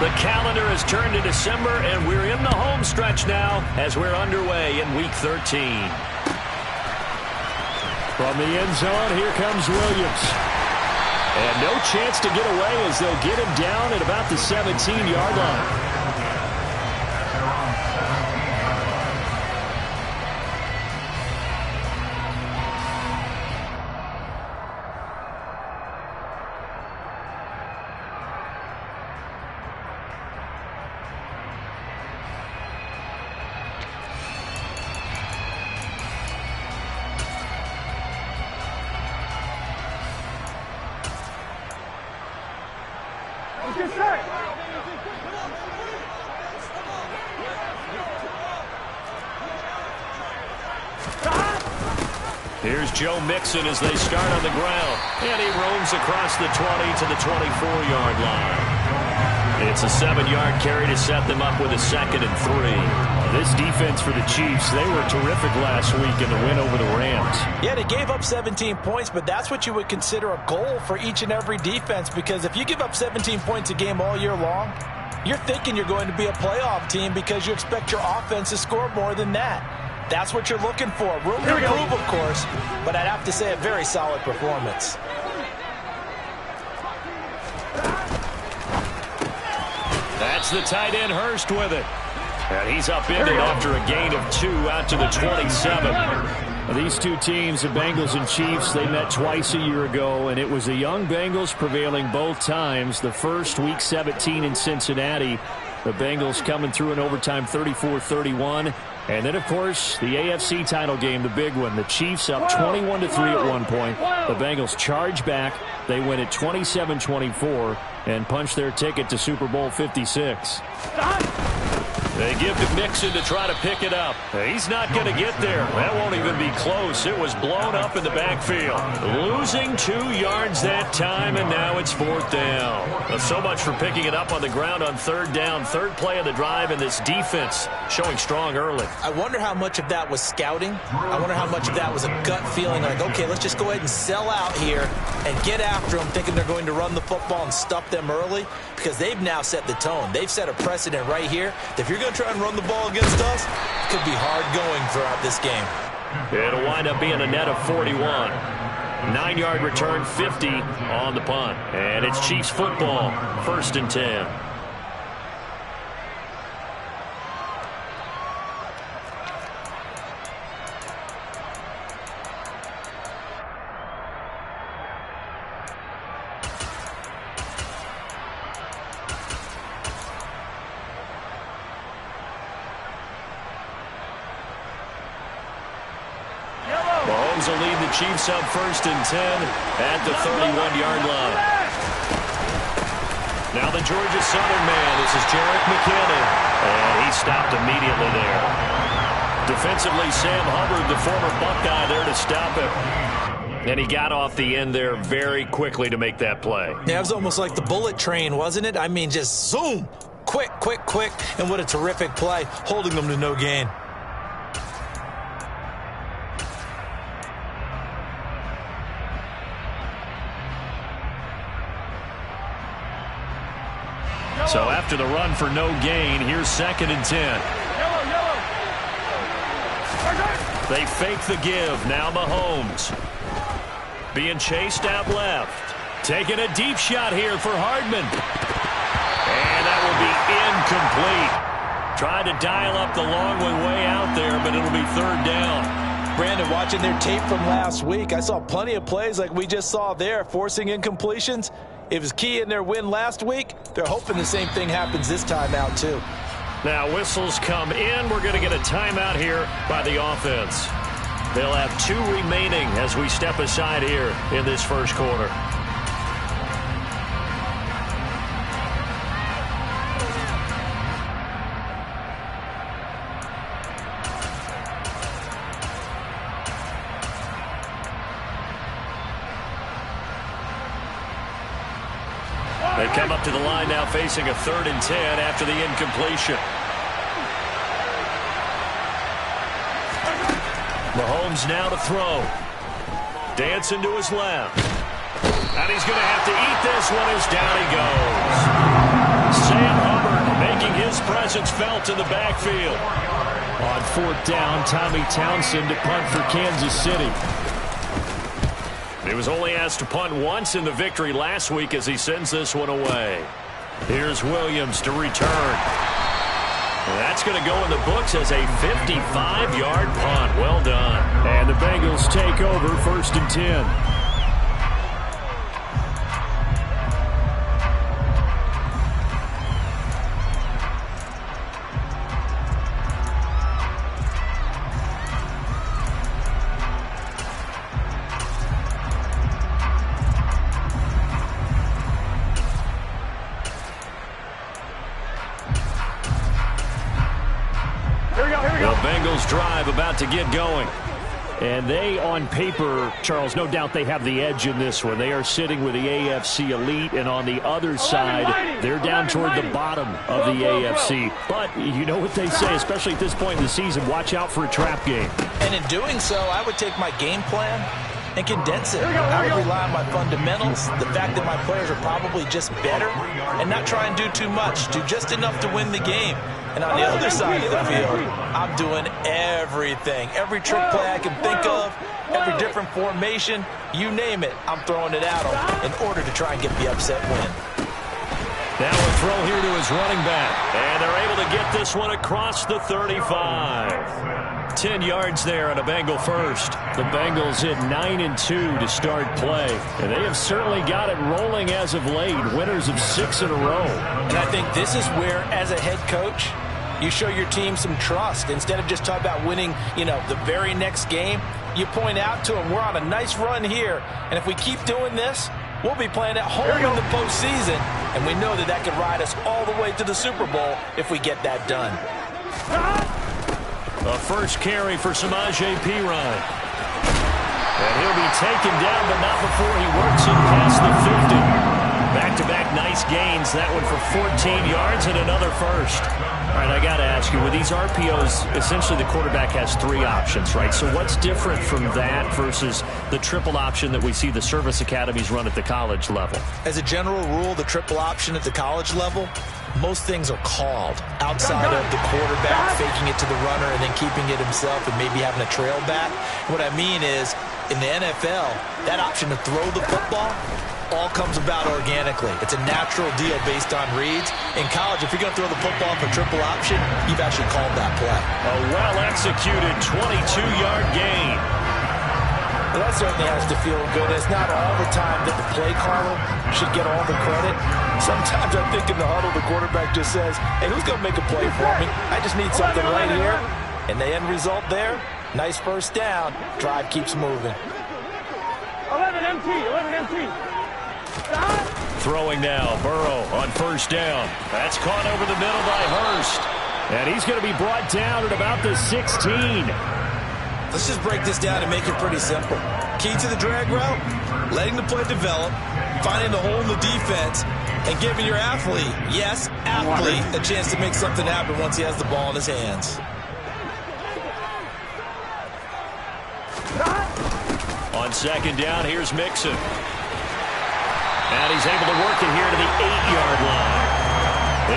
The calendar has turned to December, and we're in the home stretch now as we're underway in Week 13. From the end zone, here comes Williams. And no chance to get away as they'll get him down at about the 17-yard line. Here's Joe Mixon as they start on the ground. And he roams across the 20 to the 24-yard line. It's a 7-yard carry to set them up with a 2nd and 3. This defense for the Chiefs, they were terrific last week in the win over the Rams. Yeah, they gave up 17 points, but that's what you would consider a goal for each and every defense, because if you give up 17 points a game all year long, you're thinking you're going to be a playoff team because you expect your offense to score more than that. That's what you're looking for. Room to improve, of course, but I'd have to say a very solid performance. That's the tight end Hurst with it. And he's upended after a gain of 2 out to the 27. These two teams, the Bengals and Chiefs, they met twice a year ago, and it was the young Bengals prevailing both times. The first, Week 17 in Cincinnati, the Bengals coming through in overtime 34-31. And then, of course, the AFC title game, the big one. The Chiefs up 21-3 at one point. The Bengals charge back. They win at 27-24 and punch their ticket to Super Bowl 56. They give to Mixon to try to pick it up. He's not going to get there. That won't even be close. It was blown up in the backfield. Losing 2 yards that time, and now it's 4th down. So much for picking it up on the ground on 3rd down. 3rd play of the drive, and this defense showing strong early. I wonder how much of that was scouting. I wonder how much of that was a gut feeling like, okay, let's just go ahead and sell out here and get after them, thinking they're going to run the football and stuff them early, because they've now set the tone. They've set a precedent right here that if you're going to try and run the ball against us, it could be hard going throughout this game. It'll wind up being a net of 41. 9-yard return, 50 on the punt. And it's Chiefs football, 1st and 10. Mahomes will lead the Chiefs up 1st and 10 at the 31-yard line. Now the Georgia Southern man. This is Jerick McKinnon. And he stopped immediately there. Defensively, Sam Hubbard, the former Buckeye, there to stop him. And he got off the end there very quickly to make that play. Yeah, it was almost like the bullet train, wasn't it? I mean, just zoom. Quick, quick, quick. And what a terrific play, holding them to no gain. So after the run for no gain, here's 2nd and 10. They fake the give. Now Mahomes. Being chased out left. Taking a deep shot here for Hardman. And that will be incomplete. Tried to dial up the long way out there, but it'll be 3rd down. Brandon, watching their tape from last week, I saw plenty of plays like we just saw there, forcing incompletions. It was key in their win last week. They're hoping the same thing happens this time out, too. Now whistles come in. We're going to get a timeout here by the offense. They'll have 2 remaining as we step aside here in this first quarter. They come up to the line now facing a 3rd and 10 after the incompletion. Mahomes now to throw. Dancing to his left. And he's going to have to eat this one as down he goes. Sam Hubbard making his presence felt in the backfield. On 4th down, Tommy Townsend to punt for Kansas City. He was only asked to punt once in the victory last week as he sends this one away. Here's Williams to return. That's going to go in the books as a 55-yard punt. Well done. And the Bengals take over 1st and 10. Drive about to get going. And they, on paper, Charles, no doubt they have the edge in this one. They are sitting with the AFC elite, and on the other side, they're down toward the bottom of the AFC. But you know what they say, especially at this point in the season, watch out for a trap game. And in doing so, I would take my game plan and condense it. I would rely on my fundamentals, the fact that my players are probably just better, and not try and do too much, do just enough to win the game. And on the other side of the field, I'm doing everything. Every trick play I can think of, every different formation, you name it, I'm throwing it at them in order to try and get the upset win. Now a throw here to his running back. And they're able to get this one across the 35. 10 yards there on a Bengal first. The Bengals hit 9-2 to start play. And they have certainly got it rolling as of late. Winners of 6 in a row. And I think this is where, as a head coach, you show your team some trust. Instead of just talking about winning, the very next game, you point out to them, we're on a nice run here. And if we keep doing this, we'll be playing at home in the postseason. And we know that could ride us all the way to the Super Bowl if we get that done. A first carry for Samaje Perine. And he'll be taken down, but not before he works it past the 50. Back-to-back nice gains. That one for 14 yards and another first. All right, I got to ask you, with these RPOs, essentially the quarterback has 3 options, right? So what's different from that versus the triple option that we see the service academies run at the college level? As a general rule, the triple option at the college level, most things are called outside of the quarterback faking it to the runner and then keeping it himself and maybe having a trail back. What I mean is, in the NFL, that option to throw the football all comes about organically. It's a natural deal based on reads. In college, if you're going to throw the football for triple option, you've actually called that play. A well-executed 22-yard gain. Well, that certainly has to feel good. It's not all the time that the play caller should get all the credit. Sometimes I think in the huddle, the quarterback just says, hey, who's going to make a play for me? I just need something right here. And the end result there, nice first down. Drive keeps moving. 11 MT. Throwing now, Burrow on first down. That's caught over the middle by Hurst. And he's going to be brought down at about the 16. Let's just break this down and make it pretty simple. Key to the drag route, letting the play develop, finding the hole in the defense, and giving your athlete, yes, athlete, a chance to make something happen once he has the ball in his hands. On second down, here's Mixon. And he's able to work it here to the 8-yard line.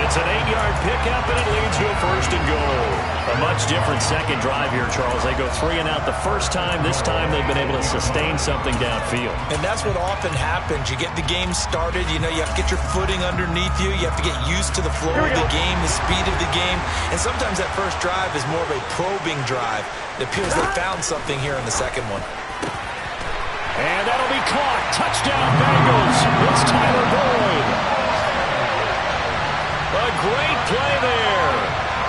It's an 8-yard pickup, and it leads to a first and goal. A much different second drive here, Charles. They go 3 and out the first time. This time they've been able to sustain something downfield. And that's what often happens. You get the game started. You have to get your footing underneath you. You have to get used to the flow of the game, the speed of the game. And sometimes that first drive is more of a probing drive. It appears they found something here in the second one. And that'll be caught. Touchdown, Bengals. It's Tyler Boyd. A great play there.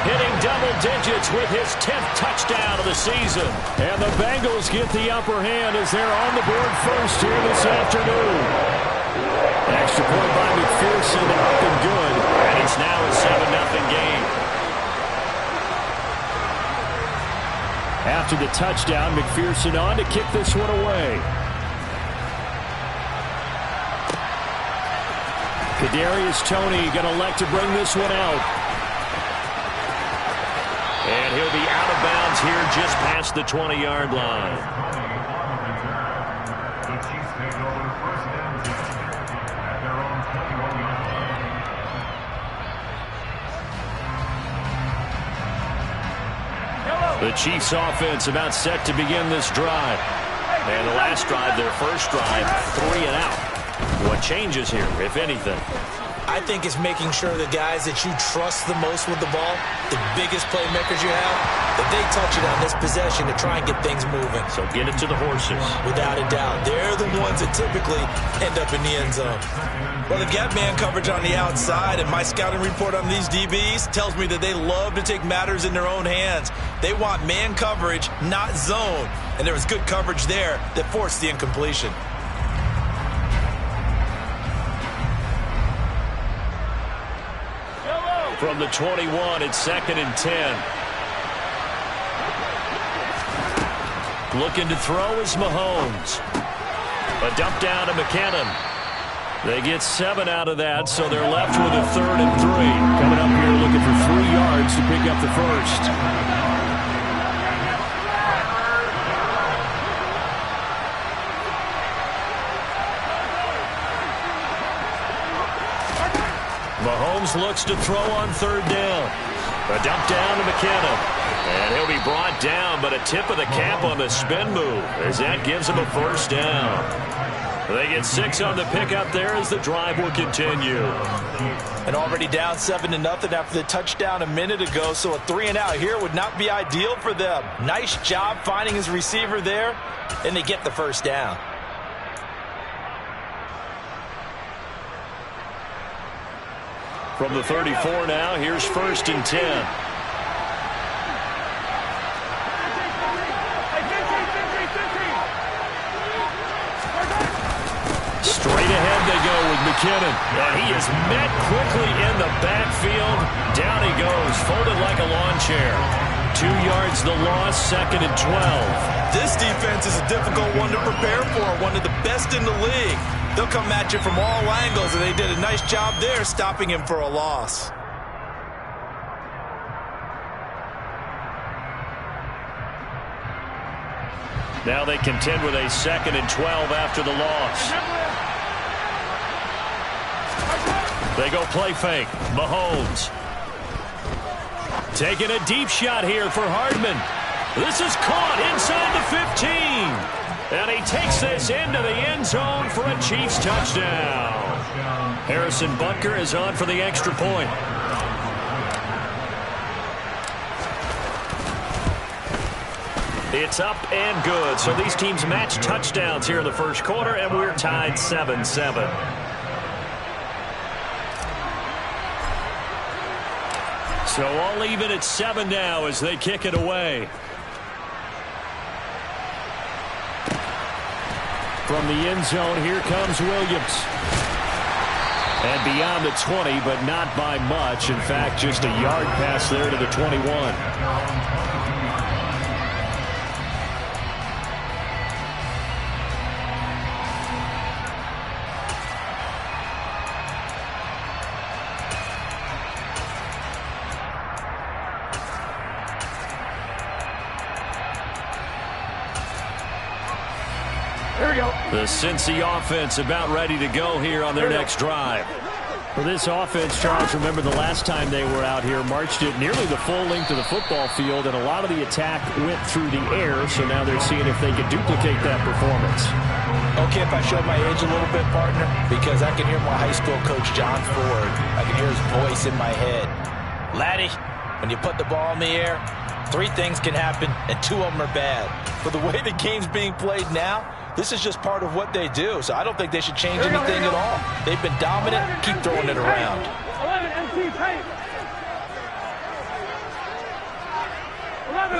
Hitting double digits with his 10th touchdown of the season. And the Bengals get the upper hand as they're on the board first here this afternoon. Extra point by McPherson, up and good. And it's now a 7-0 game. After the touchdown, McPherson on to kick this one away. Kadarius Toney going to elect to bring this one out. And he'll be out of bounds here just past the 20-yard line. The Chiefs offense about set to begin this drive. And the last drive, their first drive, 3 and out. What changes here, if anything? I think it's making sure the guys that you trust the most with the ball, the biggest playmakers you have, that they touch it on this possession to try and get things moving. So get it to the horses. Without a doubt. They're the ones that typically end up in the end zone. Well, they got man coverage on the outside, and my scouting report on these DBs tells me that they love to take matters in their own hands. They want man coverage, not zone. And there was good coverage there that forced the incompletion. From the 21, it's 2nd and 10. Looking to throw is Mahomes. A dump down to McKinnon. They get 7 out of that, so they're left with a 3rd and 3. Coming up here looking for 3 yards to pick up the first. Mahomes looks to throw on 3rd down. A dump down to McKinnon. And he'll be brought down, but a tip of the cap on the spin move as that gives him a 1st down. They get 6 on the pickup there as the drive will continue. And already down 7-0 after the touchdown a minute ago, so a 3 and out here would not be ideal for them. Nice job finding his receiver there, and they get the 1st down. From the 34 now, here's 1st and 10. Straight ahead they go with McKinnon. And he is met quickly in the backfield. Down he goes, folded like a lawn chair. 2 yards the loss, 2nd and 12. This defense is a difficult one to prepare for, one of the best in the league. They'll come at you from all angles, and they did a nice job there stopping him for a loss. Now they contend with a 2nd and 12 after the loss. They go play fake. Mahomes. Taking a deep shot here for Hardman. This is caught inside the 15. And he takes this into the end zone for a Chiefs touchdown. Harrison Butker is on for the extra point. It's up and good. So these teams match touchdowns here in the first quarter, and we're tied 7-7. So all even at 7 now as they kick it away. From the end zone, here comes Williams. And beyond the 20, but not by much. In fact, just a yard pass there to the 21. Here we go. The Cincy offense about ready to go here on their next drive. For this offense, Charles, remember the last time they were out here, marched it nearly the full length of the football field, and a lot of the attack went through the air, so now they're seeing if they can duplicate that performance. Okay, if I showed my age a little bit, partner, because I can hear my high school coach, John Ford. I can hear his voice in my head. Laddie, when you put the ball in the air, 3 things can happen, and 2 of them are bad. For the way the game's being played now, this is just part of what they do, so I don't think they should change anything at all. They've been dominant. Keep throwing it around. 11 MT paint. 11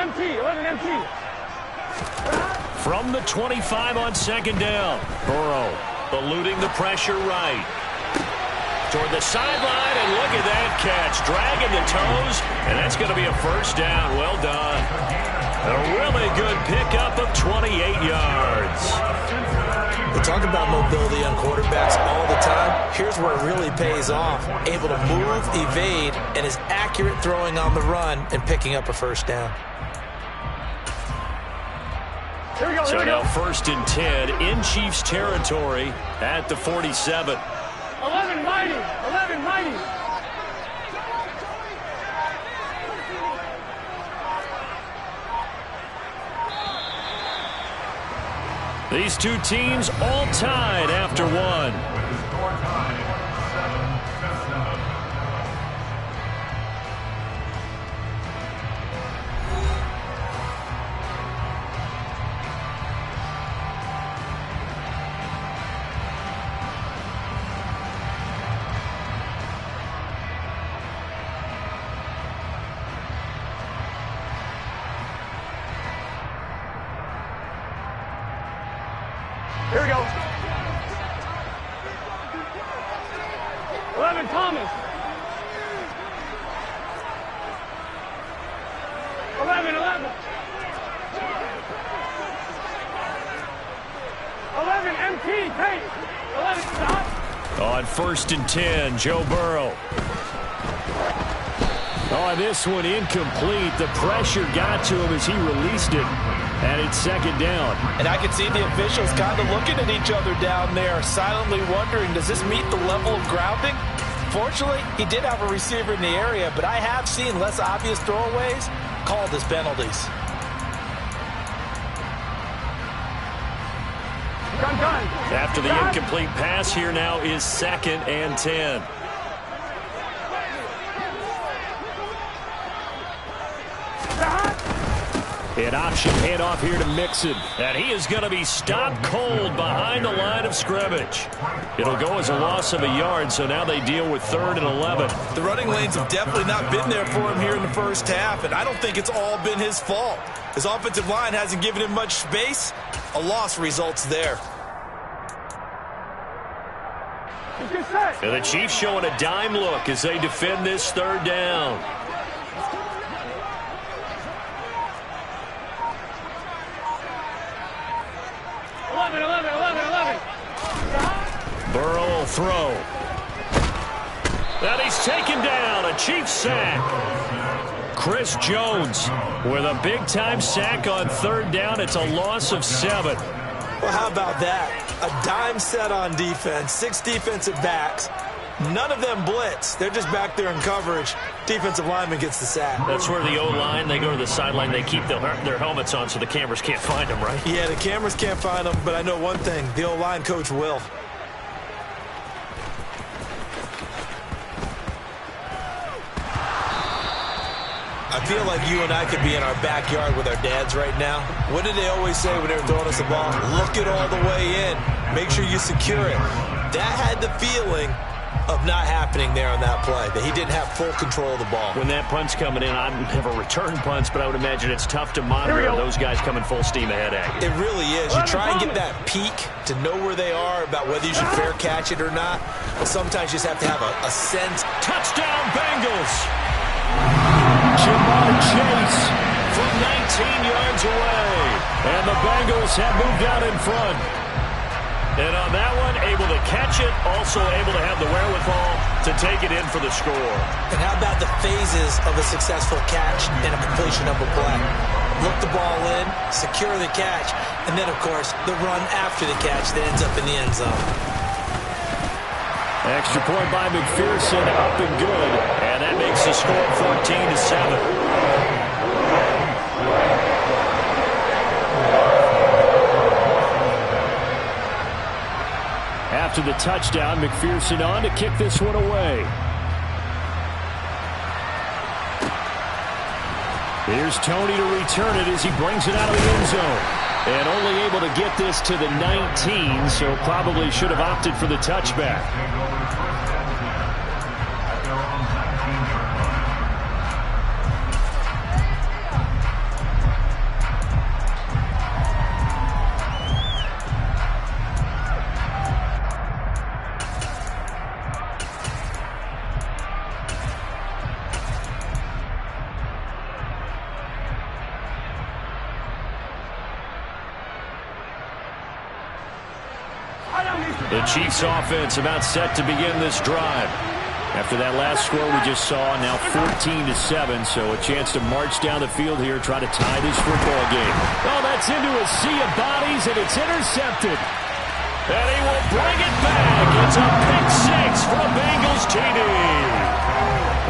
MT. 11 MT. From the 25 on 2nd down. Burrow eluding the pressure right. Toward the sideline, and look at that catch. Dragging the toes, and that's going to be a 1st down. Well done. A really good pickup of 28 yards. We talk about mobility on quarterbacks all the time. Here's where it really pays off. Able to move, evade, and is accurate throwing on the run and picking up a 1st down. Here we go. So now 1st and 10 in Chiefs territory at the 47. 11 mighty. 11 mighty. These two teams all tied after one. Here we go. 11, Thomas. 11. 11, MT, Tate. 11, stop. On 1st and 10, Joe Burrow. Oh, this one incomplete. The pressure got to him as he released it. And it's 2nd down. And I can see the officials kind of looking at each other down there, silently wondering, does this meet the level of grounding? Fortunately, he did have a receiver in the area, but I have seen less obvious throwaways called as penalties. Done. After the incomplete pass, here now is 2nd and 10. An option handoff here to Mixon. And he is going to be stopped cold behind the line of scrimmage. It'll go as a loss of a yard, so now they deal with 3rd and 11. The running lanes have definitely not been there for him here in the first half, and I don't think it's all been his fault. His offensive line hasn't given him much space. A loss results there. And the Chiefs showing a dime look as they defend this 3rd down. Burrow will throw. And he's taken down. A Chiefs sack. Chris Jones with a big-time sack on 3rd down. It's a loss of 7. Well, how about that? A dime set on defense. 6 defensive backs. None of them blitz. They're just back there in coverage. Defensive lineman gets the sack. That's where the O-line, they go to the sideline, they keep their helmets on so the cameras can't find them, right? Yeah, the cameras can't find them, but I know one thing. The O-line coach will. I feel like you and I could be in our backyard with our dads right now. What did they always say when they were throwing us the ball? Look it all the way in. Make sure you secure it. That had the feeling of not happening there on that play, that he didn't have full control of the ball. When that punt's coming in, I've never returned punts, but I would imagine it's tough to monitor those guys coming full steam ahead at you. It really is. You try and get that peek to know where they are, about whether you should fair catch it or not, but sometimes you just have to have a sense. Touchdown, Bengals! Jamar Chase from 19 yards away. And the Bengals have moved out in front. And on that one, able to catch it, also able to have the wherewithal to take it in for the score. And how about the phases of a successful catch and a completion of a play? Look the ball in, secure the catch, and then, of course, the run after the catch that ends up in the end zone. Extra point by McPherson, up and good. And that makes the score 14-7. After the touchdown, McPherson on to kick this one away. Here's Tony to return it as he brings it out of the end zone. And only able to get this to the 19, so probably should have opted for the touchback. The Chiefs offense about set to begin this drive. After that last score we just saw, now 14-7, so a chance to march down the field here, try to tie this football game. Oh, that's into a sea of bodies, and it's intercepted. And he will bring it back. It's a pick six for the Bengals TD.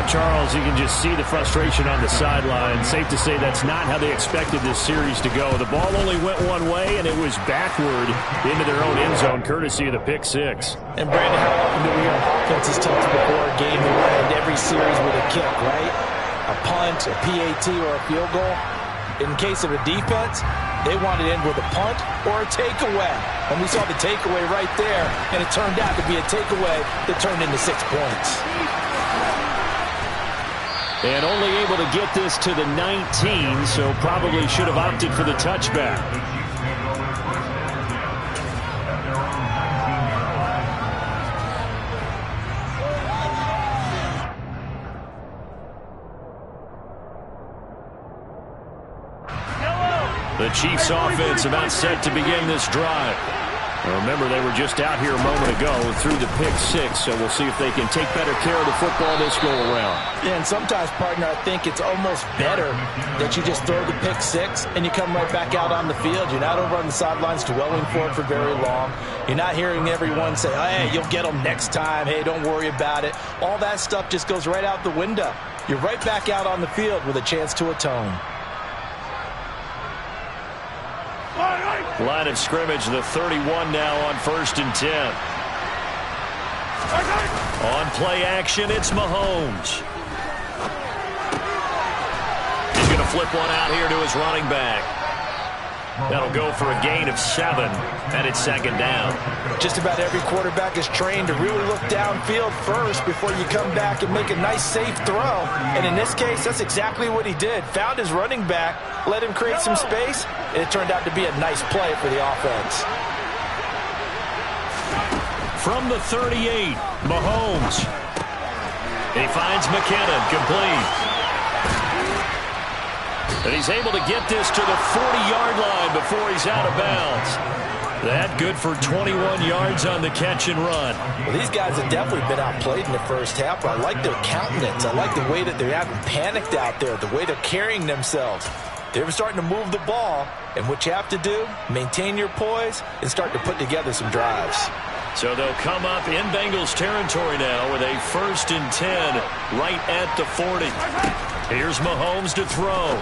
Charles, you can just see the frustration on the sideline. Safe to say that's not how they expected this series to go. The ball only went one way, and it was backward into their own end zone, courtesy of the pick six. And, Brandon, how often do we hear offenses talk before a game to end every series with a kick, right? A punt, a PAT, or a field goal. In case of a defense, they want to end with a punt or a takeaway. And we saw the takeaway right there, and it turned out to be a takeaway that turned into 6 points. And only able to get this to the 19, so probably should have opted for the touchback. The Chiefs offense about set to begin this drive. Now remember, they were just out here a moment ago through the pick six, so we'll see if they can take better care of the football this go around. Yeah, and sometimes, partner, I think it's almost better that you just throw the pick six and you come right back out on the field. You're not over on the sidelines dwelling for it for very long. You're not hearing everyone say, hey, you'll get them next time. Hey, don't worry about it. All that stuff just goes right out the window. You're right back out on the field with a chance to atone. Line of scrimmage, the 31 now on 1st and 10. On play action, it's Mahomes. He's going to flip one out here to his running back. That'll go for a gain of 7, and it's 2nd down. Just about every quarterback is trained to really look downfield first before you come back and make a nice, safe throw. And in this case, that's exactly what he did. Found his running back, let him create some space, and it turned out to be a nice play for the offense. From the 38, Mahomes. He finds McKinnon, complete. And he's able to get this to the 40-yard line before he's out of bounds. That good for 21 yards on the catch and run. Well, these guys have definitely been outplayed in the first half. I like their countenance. I like the way that they haven't panicked out there, the way they're carrying themselves. They're starting to move the ball, and what you have to do, maintain your poise and start to put together some drives. So they'll come up in Bengals territory now with a 1st and 10 right at the 40. Here's Mahomes to throw.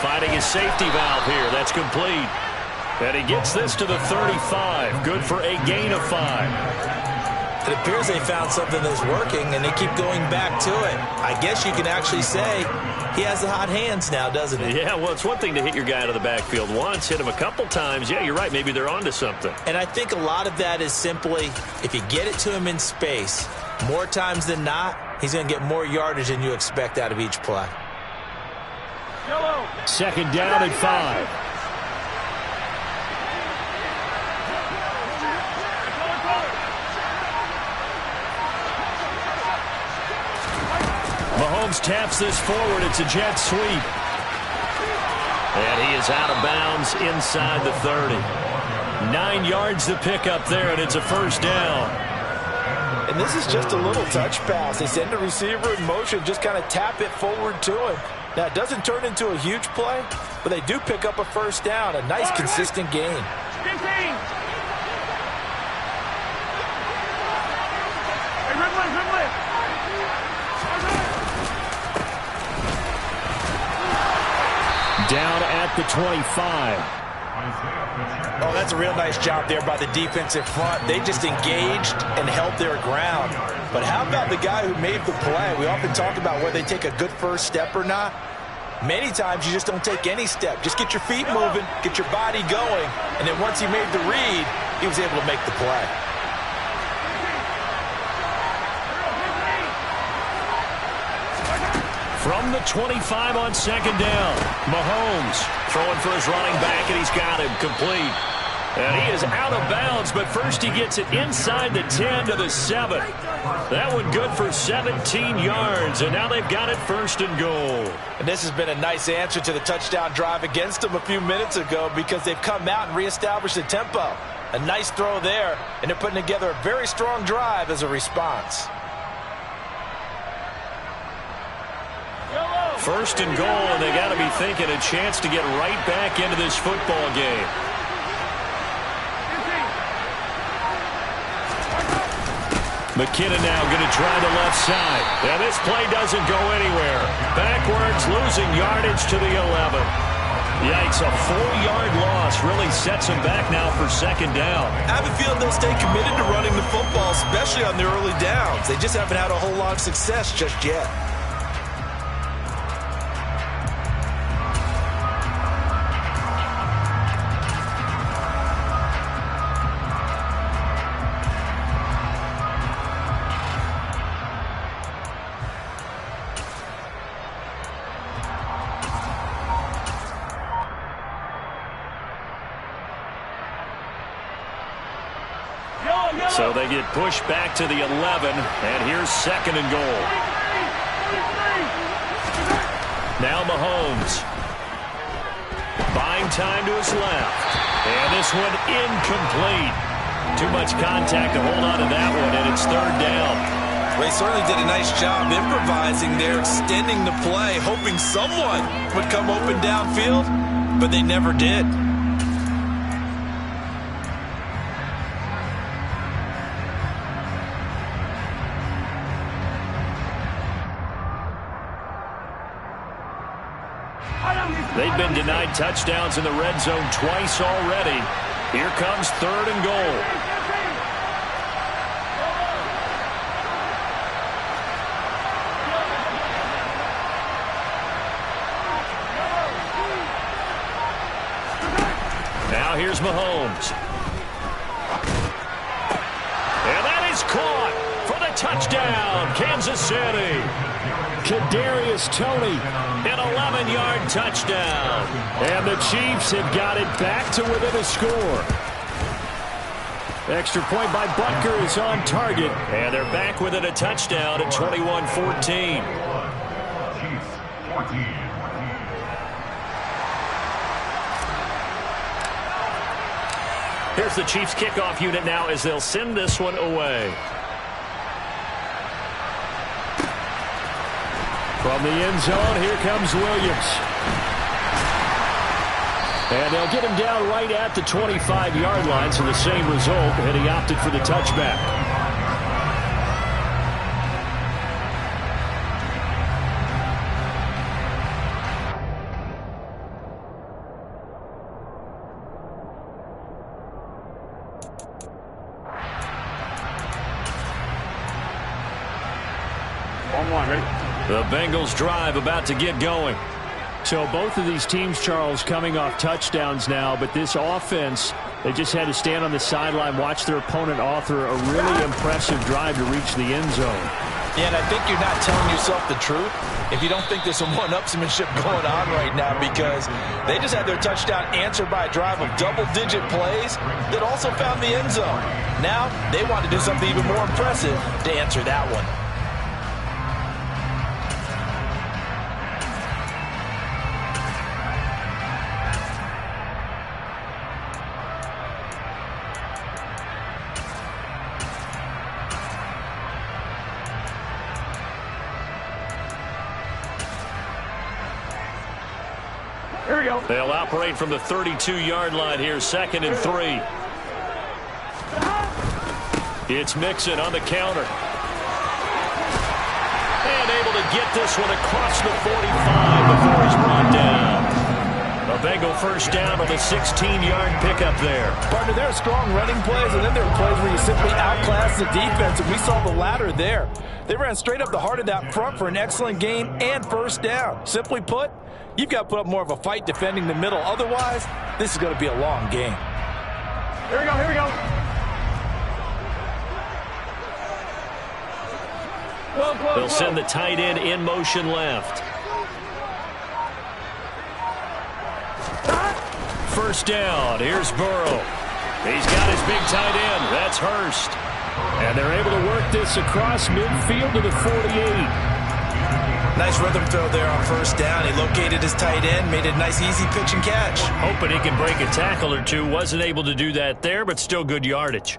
Finding his safety valve here. That's complete. And he gets this to the 35. Good for a gain of 5. It appears they found something that's working, and they keep going back to it. I guess you can actually say he has the hot hands now, doesn't he? Yeah, well, it's one thing to hit your guy out of the backfield once, hit him a couple times. Yeah, you're right. Maybe they're onto something. And I think a lot of that is simply if you get it to him in space, more times than not, he's going to get more yardage than you expect out of each play. 2nd down and 5. Mahomes taps this forward. It's a jet sweep. And he is out of bounds inside the 30. 9 yards to pick up there, and it's a 1st down. And this is just a little touch pass. They send the receiver in motion, just kind of tap it forward to him. Now, it doesn't turn into a huge play, but they do pick up a 1st down, a nice, consistent gain. 15. Down at the 25. Oh, that's a real nice job there by the defensive front. They just engaged and held their ground. But how about the guy who made the play? We often talk about whether they take a good first step or not. Many times you just don't take any step. Just get your feet moving, get your body going, and then once he made the read, he was able to make the play. From the 25 on 2nd down, Mahomes throwing for his running back, and he's got him complete. And he is out of bounds, but first he gets it inside the 10 to the 7. That one good for 17 yards, and now they've got it 1st and goal. And this has been a nice answer to the touchdown drive against them a few minutes ago because they've come out and reestablished the tempo. A nice throw there, and they're putting together a very strong drive as a response. 1st and goal, and they got to be thinking a chance to get right back into this football game. McKinnon now going to try the left side. And this play doesn't go anywhere. Backwards, losing yardage to the 11. Yikes, a 4-yard loss really sets them back now for second down. I have a feeling they'll stay committed to running the football, especially on the early downs. They just haven't had a whole lot of success just yet. So they get pushed back to the 11, and here's second and goal. Now Mahomes. Buying time to his left. And this one incomplete. Too much contact to hold on to that one, and it's third down. They certainly did a nice job improvising there, extending the play, hoping someone would come open downfield, but they never did. They've been denied touchdowns in the red zone twice already. Here comes third and goal. Now here's Mahomes. And that is caught for the touchdown, Kansas City. Kadarius Toney. An 11-yard touchdown. And the Chiefs have got it back to within a score. Extra point by Butker is on target. And they're back within a touchdown at 21-14. Here's the Chiefs kickoff unit now as they'll send this one away. From the end zone, here comes Williams. And they'll get him down right at the 25-yard line, so the same result, and he opted for the touchback. The Bengals drive about to get going. So both of these teams, Charles, coming off touchdowns now, but this offense, they just had to stand on the sideline, watch their opponent author a really impressive drive to reach the end zone. Yeah, and I think you're not telling yourself the truth if you don't think there's some one-upsmanship going on right now, because they just had their touchdown answered by a drive of double-digit plays that also found the end zone. Now they want to do something even more impressive to answer that one. Here we go. They'll operate from the 32-yard line here, second and 3. It's Mixon on the counter. And able to get this one across the 45 before he's brought down. A Bengal first down on the 16-yard pickup there. Partner, there are strong running plays, and then there are plays where you simply outclass the defense, and we saw the latter there. They ran straight up the heart of that front for an excellent game and first down. Simply put, you've got to put up more of a fight defending the middle. Otherwise, this is going to be a long game. Here we go, here we go. They'll send the tight end in motion left. First down. Here's Burrow. He's got his big tight end. That's Hurst. And they're able to work this across midfield to the 48. Nice rhythm throw there on first down. He located his tight end, made a nice easy pitch and catch. Hoping he can break a tackle or two. Wasn't able to do that there, but still good yardage.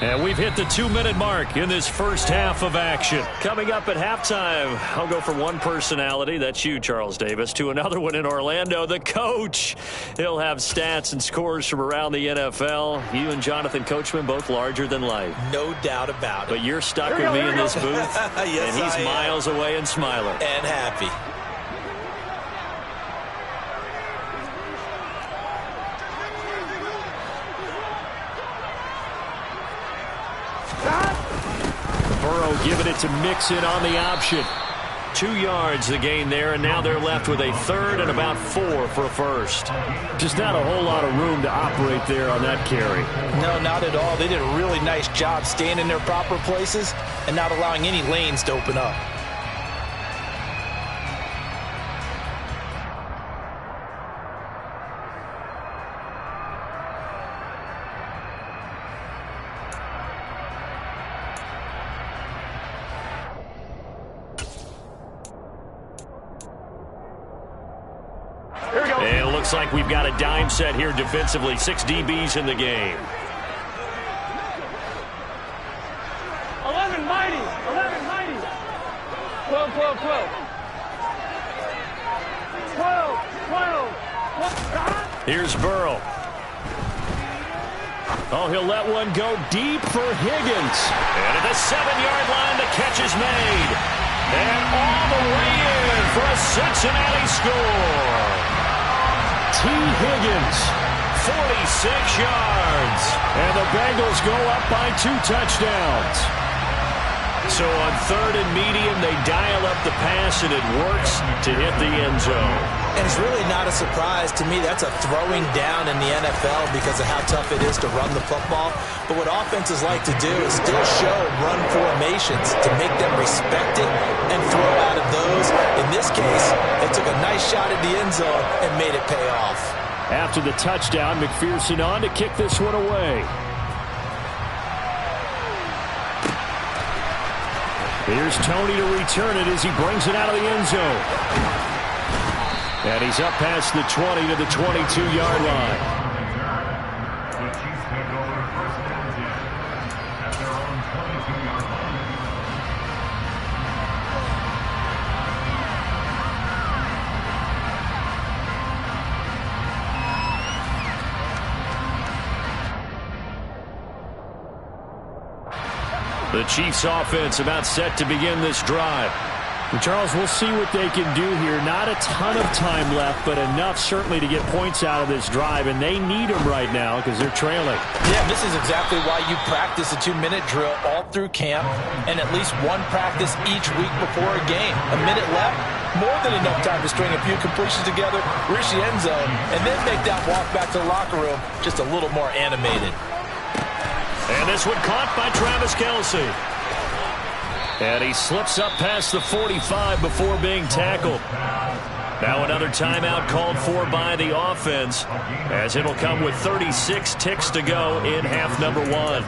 And we've hit the 2-minute mark in this first half of action. Coming up at halftime, I'll go from one personality, that's you, Charles Davis, to another one in Orlando, the coach. He'll have stats and scores from around the NFL. You and Jonathan Coachman both larger than life. No doubt about it. But you're stuck with me in this booth, yes, and he's miles away and smiling. And happy. Burrow giving it to Mixon on the option. 2 yards the gain there, and now they're left with a third and about 4 for a first. Just not a whole lot of room to operate there on that carry. No, not at all. They did a really nice job staying in their proper places and not allowing any lanes to open up. And it looks like we've got a dime set here defensively. 6 DBs in the game. 11 mighty. 11 mighty. 12, 12, 12. 12, 12. Here's Burrow. Oh, he'll let one go deep for Higgins. And at the 7-yard line, the catch is made. And all the way in for a Cincinnati score. T. Higgins, 46 yards. And the Bengals go up by 2 touchdowns. So on 3rd and medium, they dial up the pass, and it works to hit the end zone. And it's really not a surprise to me. That's a throwing down in the NFL because of how tough it is to run the football. But what offenses like to do is still show run formations to make them respect it and throw out of those. In this case, they took a nice shot at the end zone and made it pay off. After the touchdown, McPherson on to kick this one away. Here's Tony to return it as he brings it out of the end zone. And he's up past the 20 to the 22-yard line. The Chiefs offense about set to begin this drive. And Charles, we'll see what they can do here. Not a ton of time left, but enough certainly to get points out of this drive, and they need them right now because they're trailing. Yeah, this is exactly why you practice a 2-minute drill all through camp and at least one practice each week before a game. A minute left, more than enough time to string a few completions together, reach the end zone, and then make that walk back to the locker room just a little more animated. And this one caught by Travis Kelce. And he slips up past the 45 before being tackled. Now another timeout called for by the offense, as it'll come with 36 ticks to go in half number 1.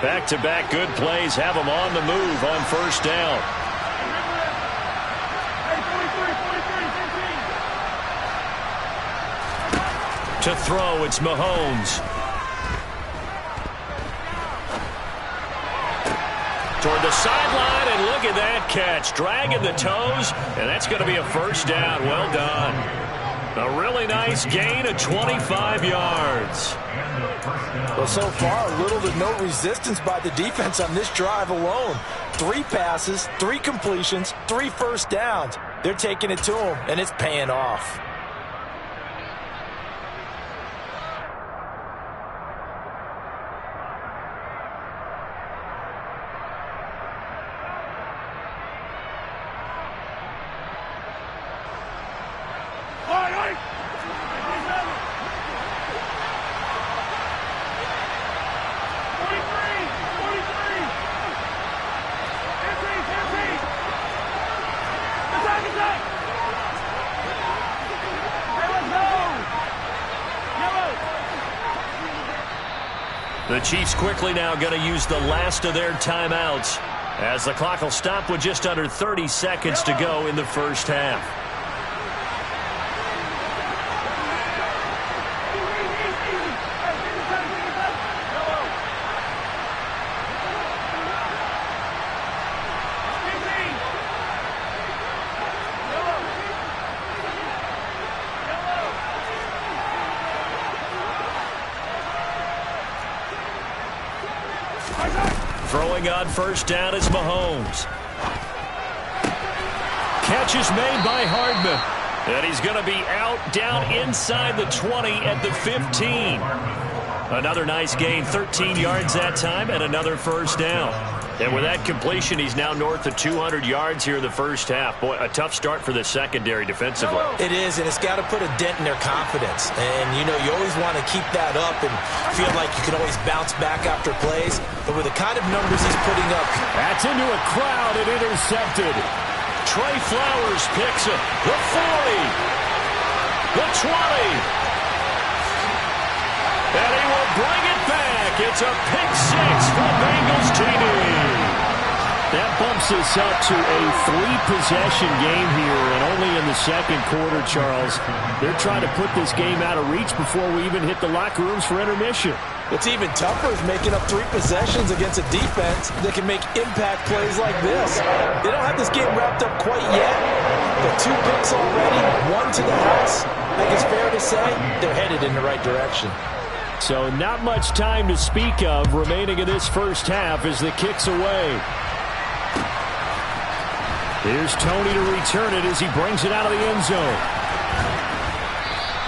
Back-to-back good plays have them on the move on first down. To throw, it's Mahomes. Toward the sideline, and look at that catch. Dragging the toes, and that's going to be a first down. Well done. A really nice gain of 25 yards. Well, so far, little to no resistance by the defense on this drive alone. 3 passes, 3 completions, 3 first downs. They're taking it to them, and it's paying off. The Chiefs quickly now going to use the last of their timeouts as the clock will stop with just under 30 seconds to go in the first half. Throwing on first down is Mahomes. Catch is made by Hardman. And he's going to be out down inside the 20 at the 15. Another nice gain, 13 yards that time, and another first down. And with that completion, he's now north of 200 yards here in the first half. Boy, a tough start for the secondary defensively. It is, and it's got to put a dent in their confidence. And, you know, you always want to keep that up and feel like you can always bounce back after plays. But with the kind of numbers he's putting up. That's into a crowd and intercepted. Trey Flowers picks it. The 40. The 20. And he will bring it back. It's a pick six for Bengals TD. That bumps us up to a 3-possession game here, and only in the second quarter, Charles. They're trying to put this game out of reach before we even hit the locker rooms for intermission. What's even tougher is making up 3 possessions against a defense that can make impact plays like this. They don't have this game wrapped up quite yet, but 2 picks already, 1 to the house. I think it's fair to say they're headed in the right direction. So not much time to speak of remaining in this first half as the kick's away. Here's Tony to return it as he brings it out of the end zone.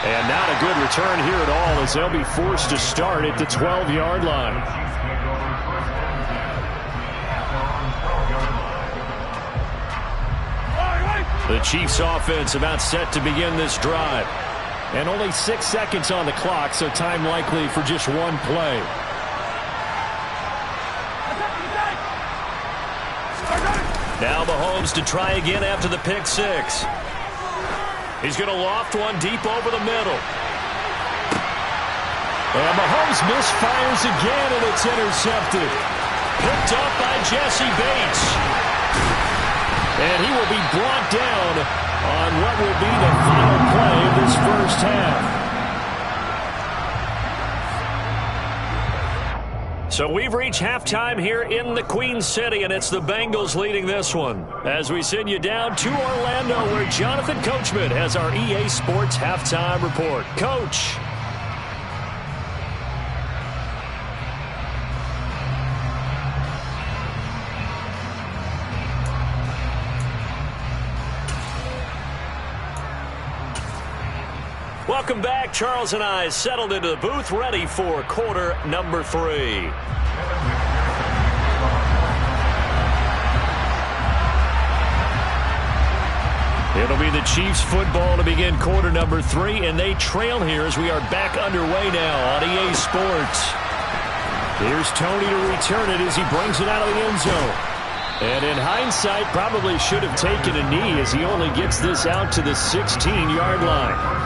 And not a good return here at all as they'll be forced to start at the 12-yard line. The Chiefs offense about set to begin this drive. And only 6 seconds on the clock, so time likely for just one play. Now Mahomes to try again after the pick six. He's going to loft one deep over the middle. And Mahomes misfires again, and it's intercepted. Picked up by Jesse Bates. And he will be brought down on what will be the final play of this first half. So we've reached halftime here in the Queen City, and it's the Bengals leading this one. As we send you down to Orlando, where Jonathan Coachman has our EA Sports halftime report. Coach. Welcome back. Charles and I settled into the booth, ready for quarter number 3. It'll be the Chiefs football to begin quarter number 3, and they trail here as we are back underway now on EA Sports. Here's Tony to return it as he brings it out of the end zone. And in hindsight, probably should have taken a knee as he only gets this out to the 16-yard line.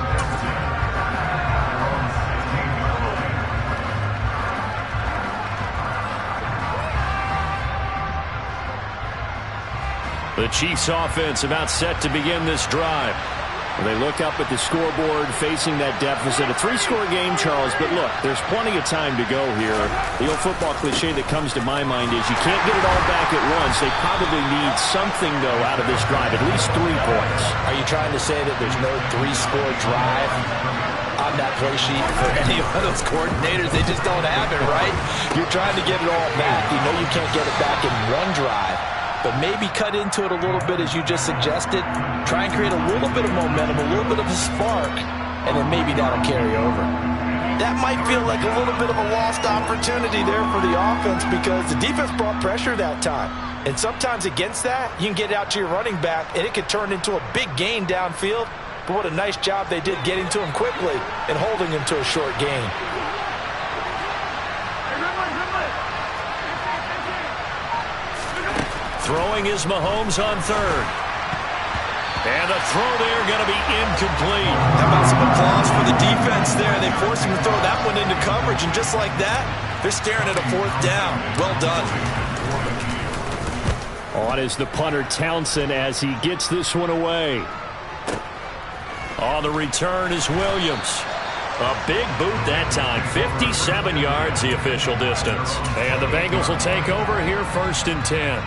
The Chiefs offense about set to begin this drive. They look up at the scoreboard facing that deficit. A 3-score game, Charles, but look, there's plenty of time to go here. The old football cliche that comes to my mind is you can't get it all back at once. They probably need something, though, out of this drive, at least 3 points. Are you trying to say that there's no 3-score drive on that play sheet for any of those coordinators? They just don't have it, right? You're trying to get it all back. You know you can't get it back in one drive. But maybe cut into it a little bit as you just suggested. Try and create a little bit of momentum, a little bit of a spark, and then maybe that'll carry over. That might feel like a little bit of a lost opportunity there for the offense because the defense brought pressure that time. And sometimes against that, you can get out to your running back, and it could turn into a big gain downfield. But what a nice job they did getting to him quickly and holding him to a short gain. Throwing is Mahomes on third. And the throw there going to be incomplete. How about some applause for the defense there? They forced him to throw that one into coverage, and just like that, They're staring at a 4th down. Well done. On is the punter Townsend as he gets this one away. On the return is Williams. A big boot that time. 57 yards the official distance. And the Bengals will take over here 1st and 10.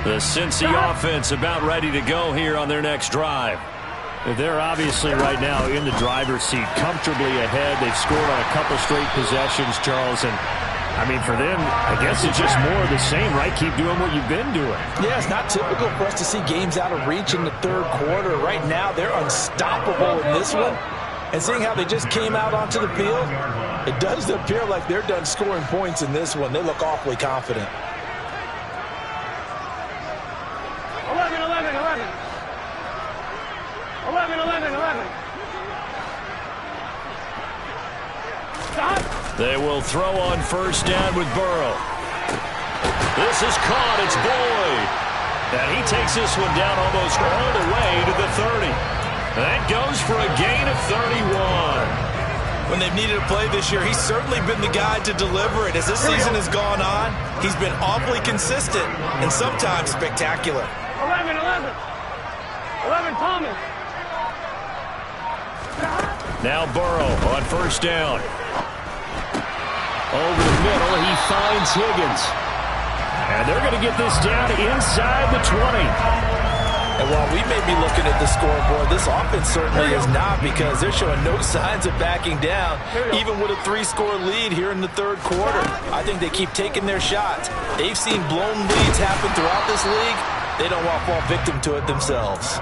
The Cincy offense about ready to go here on their next drive. They're obviously right now in the driver's seat, comfortably ahead. They've scored on a couple straight possessions, Charles. And, I mean, for them, I guess it's just more of the same, right? Keep doing what you've been doing. Yeah, it's not typical for us to see games out of reach in the 3rd quarter. Right now, they're unstoppable in this one. And seeing how they just came out onto the field, it does appear like they're done scoring points in this one. They look awfully confident. 11. They will throw on 1st down with Burrow. This is caught. It's Boyd. And he takes this one down almost all the way to the 30. That goes for a gain of 31. When they've needed a play this year, he's certainly been the guy to deliver it. As this season has gone on, he's been awfully consistent and sometimes spectacular. 11 Thomas. Now Burrow on 1st down. Over the middle, he finds Higgins. And they're going to get this down inside the 20. And while we may be looking at the scoreboard, this offense certainly is not, because they're showing no signs of backing down, even with a 3-score lead here in the 3rd quarter. I think they keep taking their shots. They've seen blown leads happen throughout this league. They don't want to fall victim to it themselves.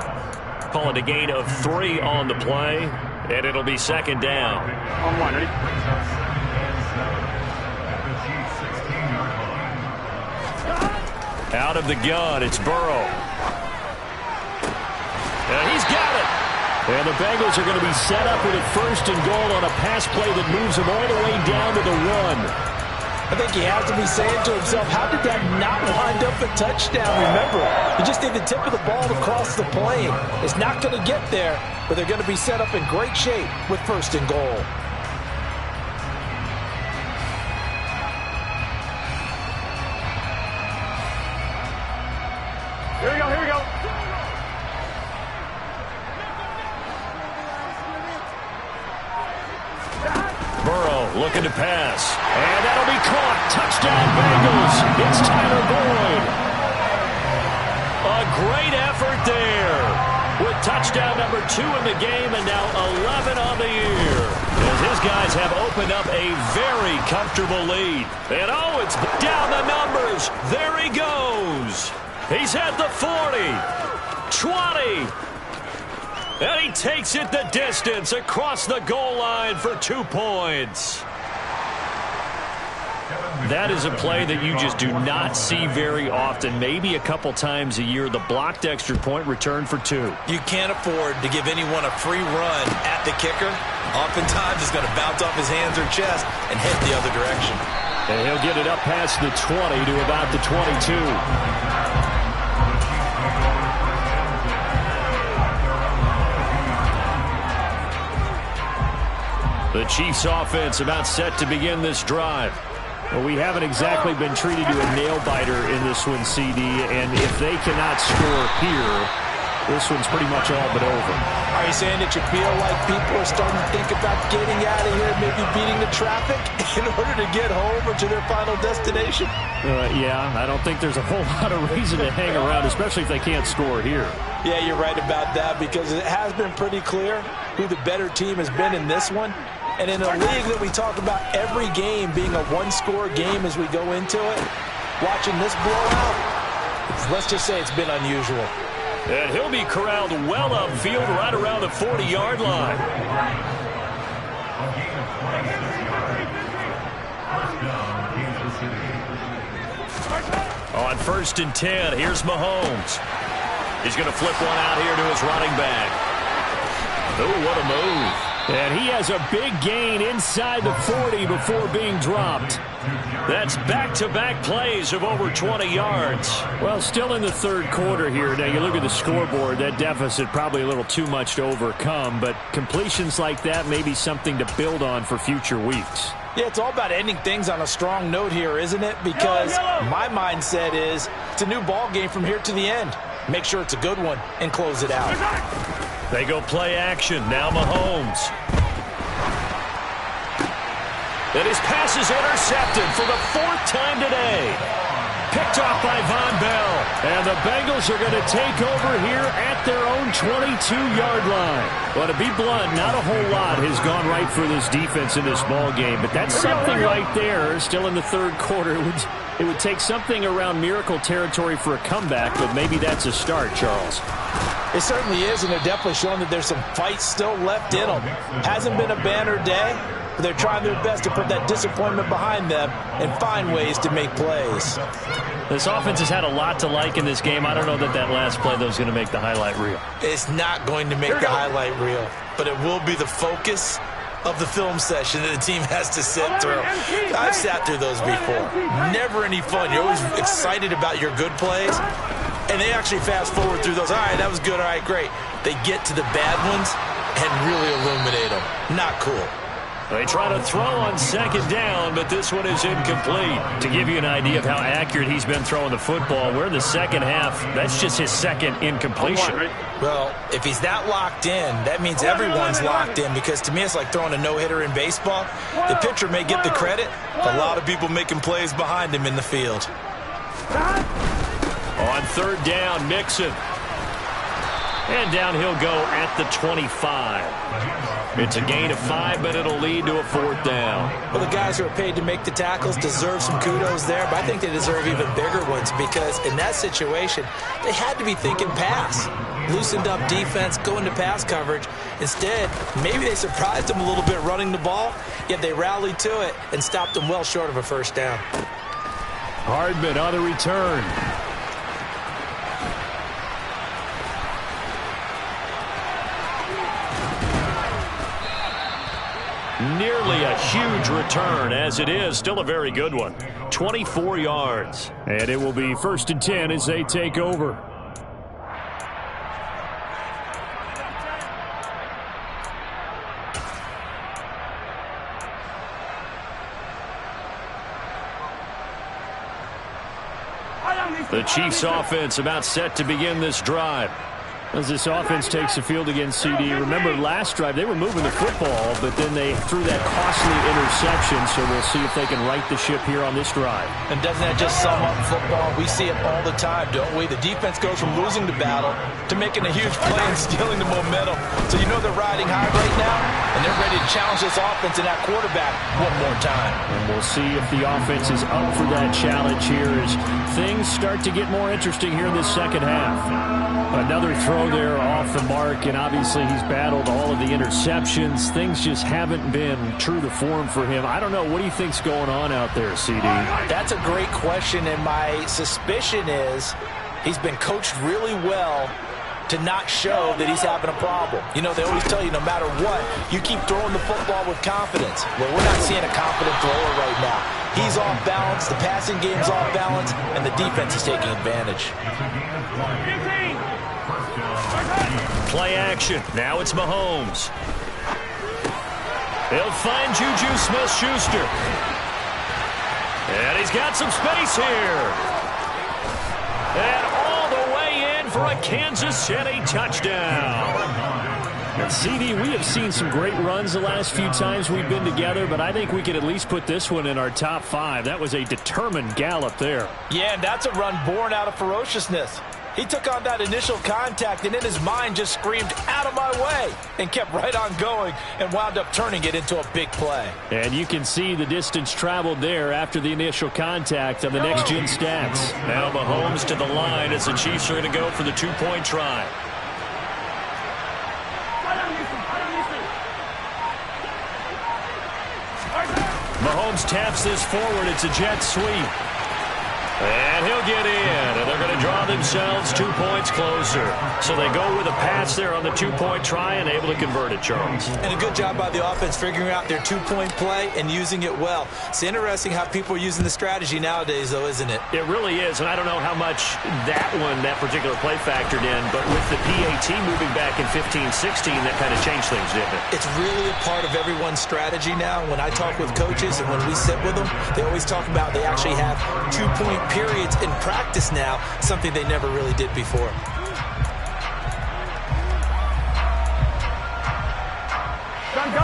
Call it a gain of 3 on the play, and it'll be 2nd down. On 1, ready? Out of the gun, it's Burrow. And he's got it. And the Bengals are going to be set up with a 1st and goal on a pass play that moves them all the way down to the 1. I think he has to be saying to himself, how did that not wind up a touchdown? Remember, you just need the tip of the ball to cross the plane. It's not going to get there, but they're going to be set up in great shape with 1st and goal. Here we go. Burrow looking to pass. And that'll be caught. Touchdown Bengals. It's Tyler Boyd. A great effort there. With touchdown number 2 in the game and now 11 on the year. As his guys have opened up a very comfortable lead. And oh, it's down the numbers. There he goes. He's at the 40. 20. And he takes it the distance across the goal line for 2 points. That is a play that you just do not see very often. Maybe a couple times a year. The blocked extra point return for 2. You can't afford to give anyone a free run at the kicker. Oftentimes it's going to bounce off his hands or chest and head the other direction. And he'll get it up past the 20 to about the 22. The Chiefs offense about set to begin this drive. Well, we haven't exactly been treated to a nail-biter in this one, CD, and if they cannot score here, this one's pretty much all but over. Are you saying that you feel like people are starting to think about getting out of here, maybe beating the traffic in order to get home or to their final destination? Yeah, I don't think there's a whole lot of reason to hang around, especially if they can't score here. Yeah, you're right about that, because it has been pretty clear who the better team has been in this one. And in a league that we talk about every game being a 1-score game as we go into it, watching this blowout, let's just say it's been unusual. And he'll be corralled well upfield right around the 40-yard line. On 1st and 10, here's Mahomes. He's going to flip one out here to his running back. Oh, what a move. And he has a big gain inside the 40 before being dropped. That's back-to-back plays of over 20 yards. Well, still in the third quarter here. Now, you look at the scoreboard, that deficit probably a little too much to overcome, but completions like that may be something to build on for future weeks. Yeah, it's all about ending things on a strong note here, isn't it? Because my mindset is it's a new ball game from here to the end. Make sure it's a good one and close it out. They go play action. Now Mahomes. And his pass is intercepted for the 4th time today. Picked off by Von Bell. And the Bengals are going to take over here at their own 22-yard line. Well, to be blunt, not a whole lot has gone right for this defense in this ball game, but that's something right there. Still in the third quarter. It would take something around miracle territory for a comeback, but maybe that's a start, Charles. It certainly is, and they're definitely showing that there's some fight still left in them. Hasn't been a banner day, but they're trying their best to put that disappointment behind them and find ways to make plays. This offense has had a lot to like in this game. I don't know that last play, though, is going to make the highlight reel. It's not going to make the highlight reel, but it will be the focus of the film session that the team has to sit through. I've sat through those before. Never any fun. You're always excited about your good plays, and they actually fast forward through those. All right, that was good. All right, great. They get to the bad ones and really illuminate them. Not cool. They try to throw on second down, but this one is incomplete. To give you an idea of how accurate he's been throwing the football, we're in the second half. That's just his second incompletion. Well, if he's that locked in, that means everyone's locked in, because to me it's like throwing a no-hitter in baseball. The pitcher may get the credit, but a lot of people making plays behind him in the field. On third down, Mixon. And down he'll go at the 25. It's a gain of 5, but it'll lead to a 4th down. Well, the guys who are paid to make the tackles deserve some kudos there, but I think they deserve even bigger ones, because in that situation, they had to be thinking pass. Loosened up defense, going to pass coverage. Instead, maybe they surprised them a little bit running the ball, yet they rallied to it and stopped them well short of a first down. Hardman on the return. Nearly a huge return, as it is. Still a very good one. 24 yards. And it will be 1st and 10 as they take over. The Chiefs offense about set to begin this drive. As this offense takes the field against CD, remember last drive they were moving the football, but then they threw that costly interception, so we'll see if they can right the ship here on this drive. And doesn't that just sum up football? We see it all the time, don't we? The defense goes from losing the battle to making a huge play and stealing the momentum. So you know they're riding high right now, and they're ready to challenge this offense and that quarterback one more time. And we'll see if the offense is up for that challenge here as things start to get more interesting here in this second half. Another throw there off the mark, and obviously he's battled all of the interceptions. Things just haven't been true to form for him. I don't know. What do you think's going on out there, CD? That's a great question, and my suspicion is he's been coached really well to not show that he's having a problem. You know, they always tell you no matter what, you keep throwing the football with confidence. Well, we're not seeing a confident thrower right now. He's off balance, the passing game's off balance, and the defense is taking advantage. Play action. Now it's Mahomes. He'll find Juju Smith-Schuster. And he's got some space here. And all the way in for a Kansas City touchdown. And CD, we have seen some great runs the last few times we've been together, but I think we could at least put this one in our top 5. That was a determined gallop there. Yeah, and that's a run born out of ferociousness. He took on that initial contact and in his mind just screamed, "Out of my way," and kept right on going and wound up turning it into a big play. And you can see the distance traveled there after the initial contact on the next-gen stats. Now Mahomes to the line as the Chiefs are going to go for the 2-point try. Mahomes taps this forward. It's a jet sweep. And he'll get in, and they're going to draw themselves 2 points closer. So they go with a pass there on the two-point try and able to convert it, Charles. And a good job by the offense figuring out their two-point play and using it well. It's interesting how people are using the strategy nowadays, though, isn't it? It really is, and I don't know how much that particular play factored in, but with the PAT moving back in 15-16, that kind of changed things, didn't it? It's really a part of everyone's strategy now. When I talk with coaches and when we sit with them, they always talk about they actually have two-point periods in practice now, something they never really did before.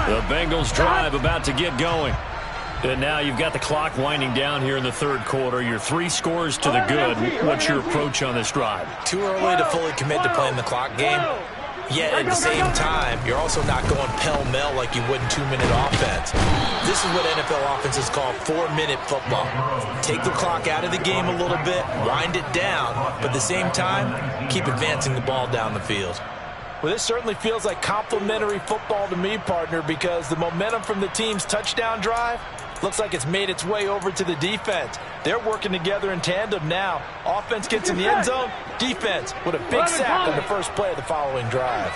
The Bengals drive about to get going. And now you've got the clock winding down here in the third quarter. You're 3 scores to the good. What's your approach on this drive? Too early to fully commit to playing the clock game. Yet at the same time, you're also not going pell-mell like you would in 2-minute offense. This is what NFL offenses call 4-minute football. Take the clock out of the game a little bit, wind it down, but at the same time, keep advancing the ball down the field. Well, this certainly feels like complimentary football to me, partner, because the momentum from the team's touchdown drive looks like it's made its way over to the defense. They're working together in tandem now. Offense gets in the end zone. Defense with a big sack on the first play of the following drive.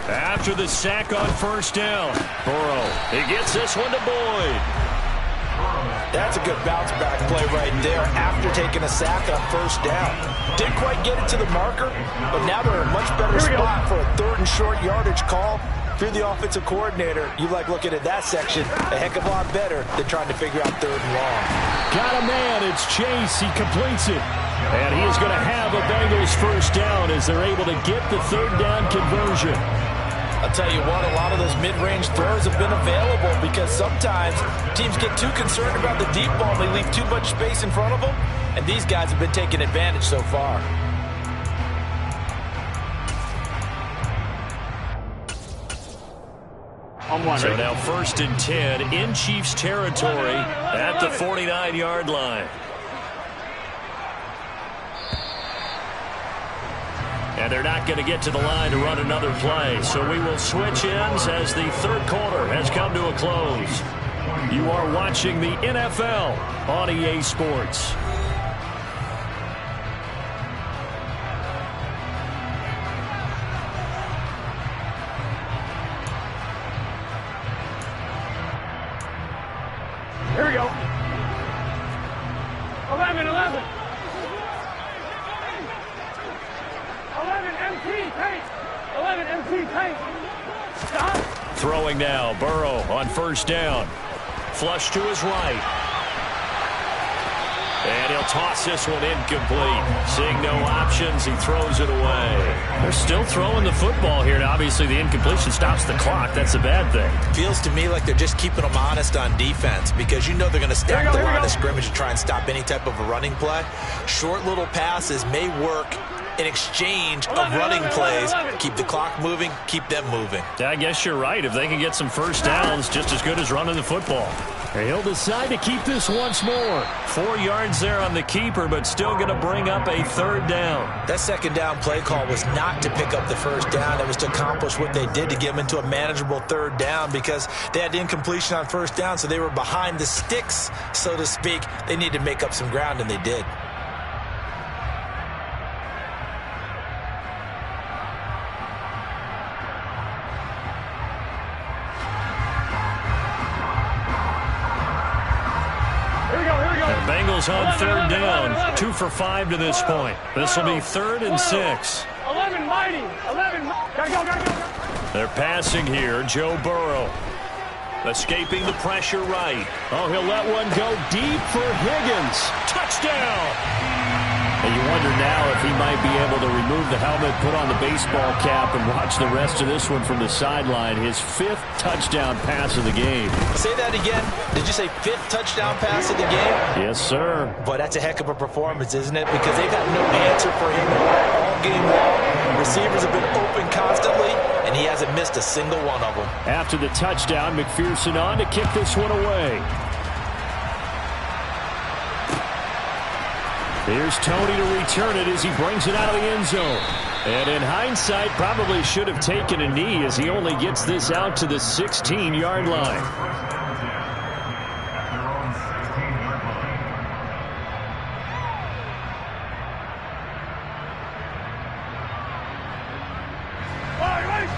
After the sack on first down, Burrow, he gets this one to Boyd. That's a good bounce back play right there after taking a sack on first down. Didn't quite get it to the marker, but now they're in a much better spot for a 3rd and short yardage call. If you're the offensive coordinator, you like looking at that section a heck of a lot better than trying to figure out 3rd and long. Got a man. It's Chase. He completes it. And he is going to have a Bengals first down as they're able to get the 3rd down conversion. I'll tell you what, a lot of those mid-range throws have been available because sometimes teams get too concerned about the deep ball. They leave too much space in front of them, and these guys have been taking advantage so far. So now 1st and 10 in Chiefs territory at the 49-yard line. And they're not going to get to the line to run another play. So we will switch ends as the 3rd quarter has come to a close. You are watching the NFL on EA Sports. Here we go. 11. 11 MT tank. 11 MT tank. Stop. Throwing now, Burrow on first down. Flush to his right. And he'll toss this one incomplete. Seeing no options, he throws it away. They're still throwing the football here. Now, obviously, the incompletion stops the clock. That's a bad thing. Feels to me like they're just keeping them honest on defense because you know they're going to stack the line of scrimmage to try and stop any type of a running play. Short little passes may work in exchange of running plays. Keep the clock moving, keep them moving. I guess you're right. If they can get some first downs, just as good as running the football. He'll decide to keep this once more. 4 yards there on the keeper, but still going to bring up a 3rd down. That 2nd down play call was not to pick up the first down. It was to accomplish what they did to get them into a manageable 3rd down because they had incompletion on first down, so they were behind the sticks, so to speak. They needed to make up some ground, and they did. Bengals on 3rd down. 2 for 5 to this point. This will be 3rd and 6. 11 mighty. 11. Gotta go. They're passing here. Joe Burrow. Escaping the pressure right. Oh, he'll let one go deep for Higgins. Touchdown! And you wonder now if he might be able to remove the helmet, put on the baseball cap, and watch the rest of this one from the sideline. His 5th touchdown pass of the game. Say that again. Did you say 5th touchdown pass of the game? Yes, sir. Boy, that's a heck of a performance, isn't it? Because they've had no answer for him all game long. Receivers have been open constantly, and he hasn't missed a single one of them. After the touchdown, McPherson on to kick this one away. Here's Tony to return it as he brings it out of the end zone. And in hindsight, probably should have taken a knee as he only gets this out to the 16-yard line.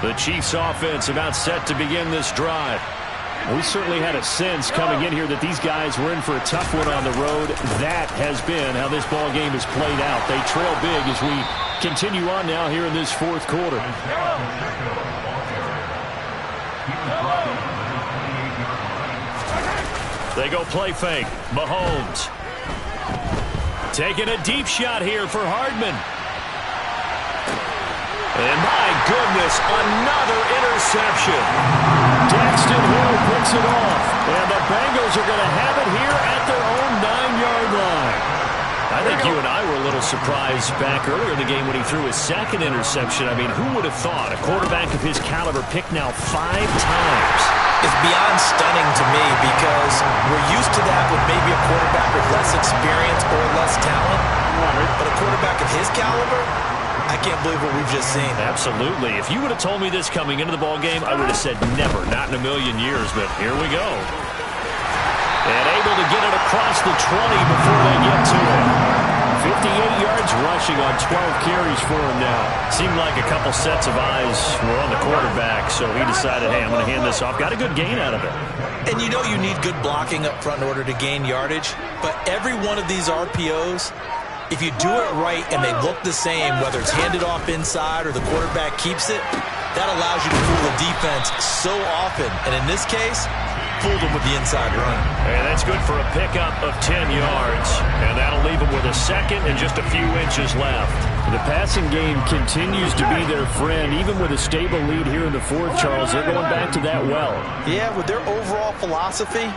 The Chiefs offense about set to begin this drive. We certainly had a sense coming in here that these guys were in for a tough one on the road. That has been how this ball game has played out. They trail big as we continue on now here in this fourth quarter. They go play fake. Mahomes. Taking a deep shot here for Hardman. And my goodness, another interception. Daxton Hill picks it off. And the Bengals are going to have it here at their own 9-yard line. I think you and I were a little surprised back earlier in the game when he threw his second interception. I mean, who would have thought a quarterback of his caliber picked now 5 times? It's beyond stunning to me because we're used to that with maybe a quarterback with less experience or less talent. But a quarterback of his caliber, I can't believe what we've just seen. Absolutely. If you would have told me this coming into the ball game, I would have said never, not in a million years. But here we go. And able to get it across the 20 before they get to it. 58 yards rushing on 12 carries for him now. Seemed like a couple sets of eyes were on the quarterback, so he decided, hey, I'm going to hand this off. Got a good gain out of it. And you know you need good blocking up front in order to gain yardage. But every one of these RPOs, if you do it right and they look the same, whether it's handed off inside or the quarterback keeps it, that allows you to fool the defense so often. And in this case, fooled them with the inside run. And that's good for a pickup of 10 yards. And that'll leave them with a second and just a few inches left. The passing game continues to be their friend. Even with a stable lead here in the fourth, Charles, they're going back to that well. Yeah, with their overall philosophy,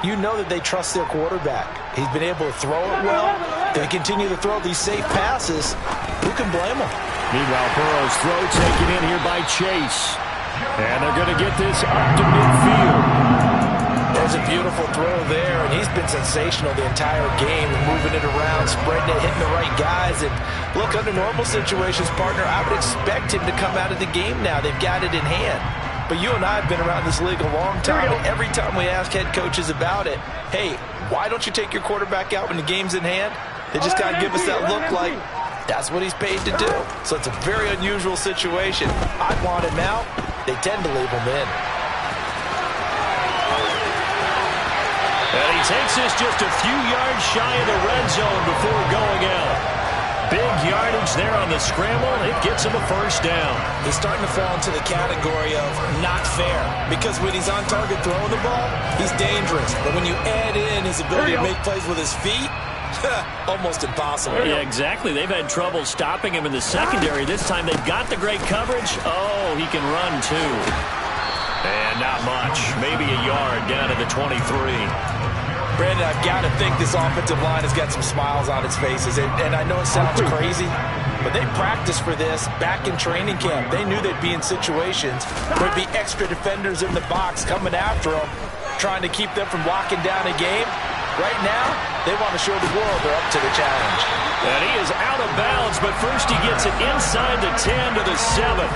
you know that they trust their quarterback. He's been able to throw it well. They continue to throw these safe passes. Who can blame them? Meanwhile, Burrow's throw taken in here by Chase. And they're going to get this up to midfield. There's a beautiful throw there, and he's been sensational the entire game, moving it around, spreading it, hitting the right guys. And look, under normal situations, partner, I would expect him to come out of the game now. They've got it in hand. But you and I have been around this league a long time, and every time we ask head coaches about it, hey, why don't you take your quarterback out when the game's in hand? They just got to give us that look like that's what he's paid to do. So it's a very unusual situation. I want him out. They tend to leave him in. And he takes us just a few yards shy of the red zone before going out. Big yardage there on the scramble. It gets him a first down. He's starting to fall into the category of not fair, because when he's on target throwing the ball, he's dangerous. But when you add in his ability to make plays with his feet, almost impossible. Yeah, exactly. They've had trouble stopping him in the secondary. This time they've got the great coverage. Oh, he can run too. And not much. Maybe a yard down to the 23. Brandon, I've got to think this offensive line has got some smiles on its faces. And I know it sounds crazy, but they practiced for this back in training camp. They knew they'd be in situations where there'd be extra defenders in the box coming after them, trying to keep them from locking down a game. Right now, they want to show the world they're up to the challenge. And he is out of bounds, but first he gets it inside the 10 to the 7.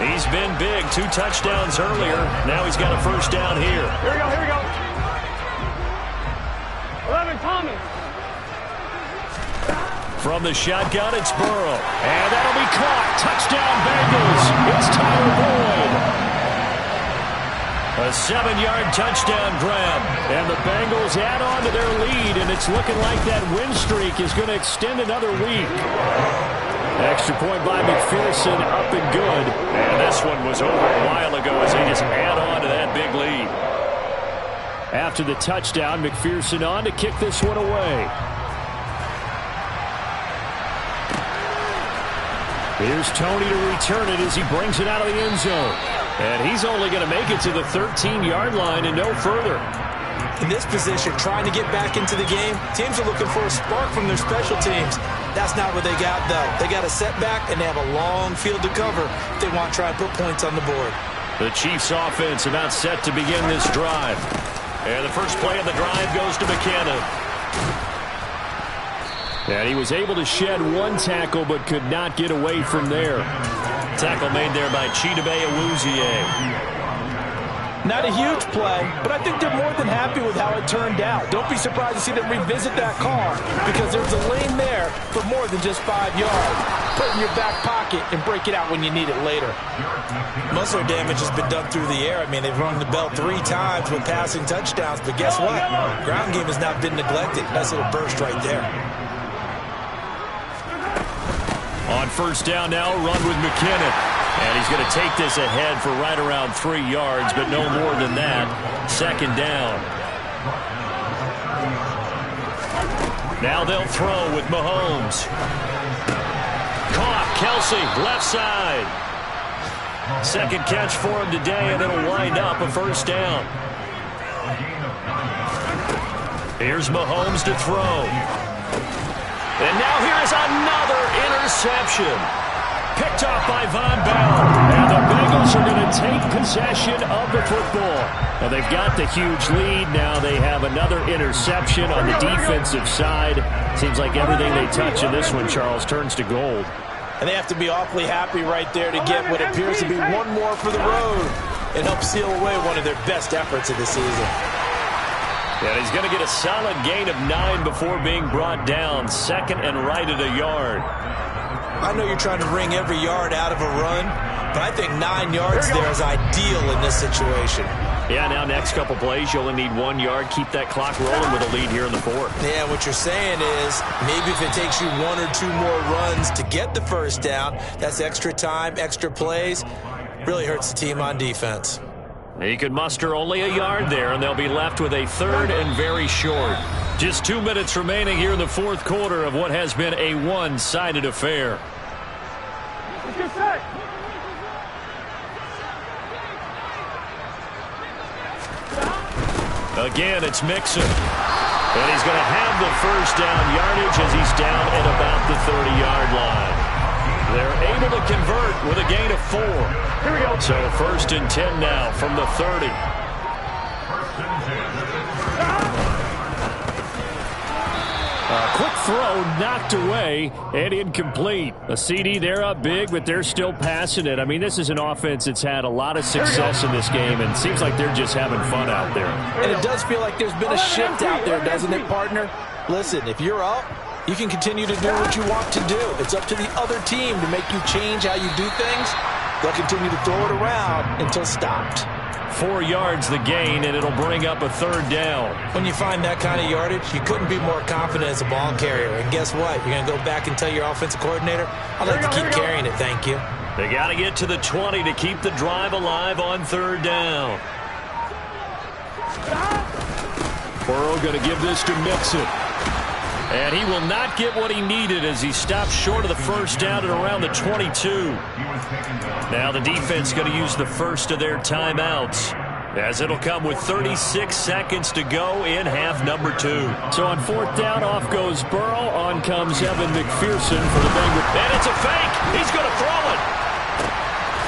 He's been big. 2 touchdowns earlier. Now he's got a first down here. Here we go, here we go. 11, Thomas. From the shotgun, it's Burrow. And that'll be caught. Touchdown, Bengals. It's Tyler Boyd. A 7-yard touchdown grab. And the Bengals add on to their lead, and it's looking like that win streak is going to extend another week. Extra point by McPherson, up and good. And this one was over a while ago as they just add on to that big lead. After the touchdown, McPherson on to kick this one away. Here's Tony to return it as he brings it out of the end zone. And he's only going to make it to the 13-yard line and no further. In this position, trying to get back into the game, teams are looking for a spark from their special teams. That's not what they got, though. They got a setback, and they have a long field to cover if they want to try and put points on the board. The Chiefs offense about set to begin this drive. And the first play of the drive goes to McKinnon. And he was able to shed one tackle but could not get away from there. Tackle made there by Chidobe Awuzie. Not a huge play, but I think they're more than happy with how it turned out. Don't be surprised to see them revisit that call because there's a lane there for more than just 5 yards. Put it in your back pocket and break it out when you need it later. Most of their damage has been done through the air. I mean, they've rung the bell 3 times with passing touchdowns, but guess what? Ground game has not been neglected. Nice little burst right there. On first down now, run with McKinnon. And he's going to take this ahead for right around 3 yards, but no more than that. Second down. Now they'll throw with Mahomes. Caught, Kelsey, left side. Second catch for him today, and it'll wind up a first down. Here's Mahomes to throw. And now here is another interception. Picked off by Von Bell. And the Bengals are going to take possession of the football. Now they've got the huge lead. Now they have another interception on the defensive side. Seems like everything they touch in this one, Charles, turns to gold. And they have to be awfully happy right there to get what appears to be one more for the road and help seal away one of their best efforts of the season. And he's going to get a solid gain of 9 before being brought down. Second and right at a yard. I know you're trying to wring every yard out of a run, but I think 9 yards there is ideal in this situation. Yeah, now next couple plays, you only need 1 yard. Keep that clock rolling with a lead here in the 4th. Yeah, what you're saying is maybe if it takes you 1 or 2 more runs to get the first down, that's extra time, extra plays. Really hurts the team on defense. He could muster only a yard there, and they'll be left with a 3rd and very short. Just 2 minutes remaining here in the 4th quarter of what has been a one-sided affair. Get set. Again, it's Mixon. And he's going to have the first down yardage as he's down at about the 30-yard line. They're able to convert with a gain of 4. Here we go. So 1st and 10 now from the 30. Quick throw knocked away and incomplete. A CD, they're up big, but they're still passing it. I mean, this is an offense that's had a lot of success in this game, and it seems like they're just having fun out there. And it does feel like there's been a shift out there, doesn't it, partner? Listen, if you're up, you can continue to do what you want to do. It's up to the other team to make you change how you do things. They'll continue to throw it around until stopped. 4 yards the gain, and it'll bring up a 3rd down. When you find that kind of yardage, you couldn't be more confident as a ball carrier. And guess what? You're going to go back and tell your offensive coordinator, I'd like to keep carrying it, thank you. They got to get to the 20 to keep the drive alive on 3rd down. Burrow going to give this to Mixon. And he will not get what he needed as he stops short of the first down at around the 22. Now the defense going to use the first of their timeouts, as it'll come with 36 seconds to go in half number 2. So on 4th down, off goes Burrow. On comes Evan McPherson for the Bengals. And it's a fake. He's going to throw it.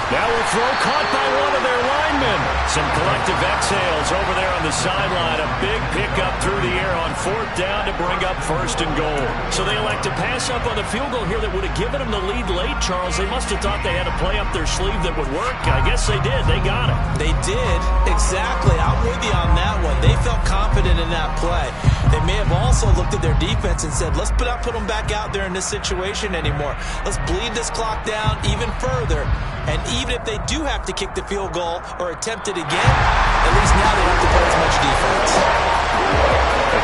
Now a throw caught by one of their linemen. Some collective exhales over there on the sideline. A big pickup through the air on 4th down to bring up 1st and goal. So they elect to pass up on the field goal here that would have given them the lead late, Charles. They must have thought they had a play up their sleeve that would work. I guess they did. They got it. They did. Exactly. I'm with you on that one. They felt confident in that play. They may have also looked at their defense and said, let's not put them back out there in this situation anymore. Let's bleed this clock down even further. And even if they do have to kick the field goal or attempt it again, at least now they don't have to play as much defense.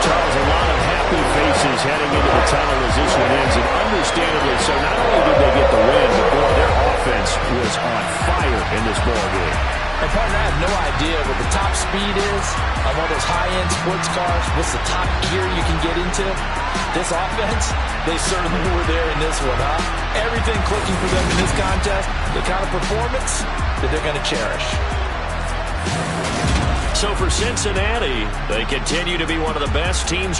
Charles, a lot of happy faces heading into the tunnel as this one ends, and understandably so. Not only did they get the win, but boy, their offense was on fire in this ball game. And partner, I have no idea what the top speed is on one of those high-end sports cars. What's the top gear you can get into? This offense, they certainly were there in this one, huh? Everything clicking for them in this contest, the kind of performance that they're going to cherish. So for Cincinnati, they continue to be one of the best teams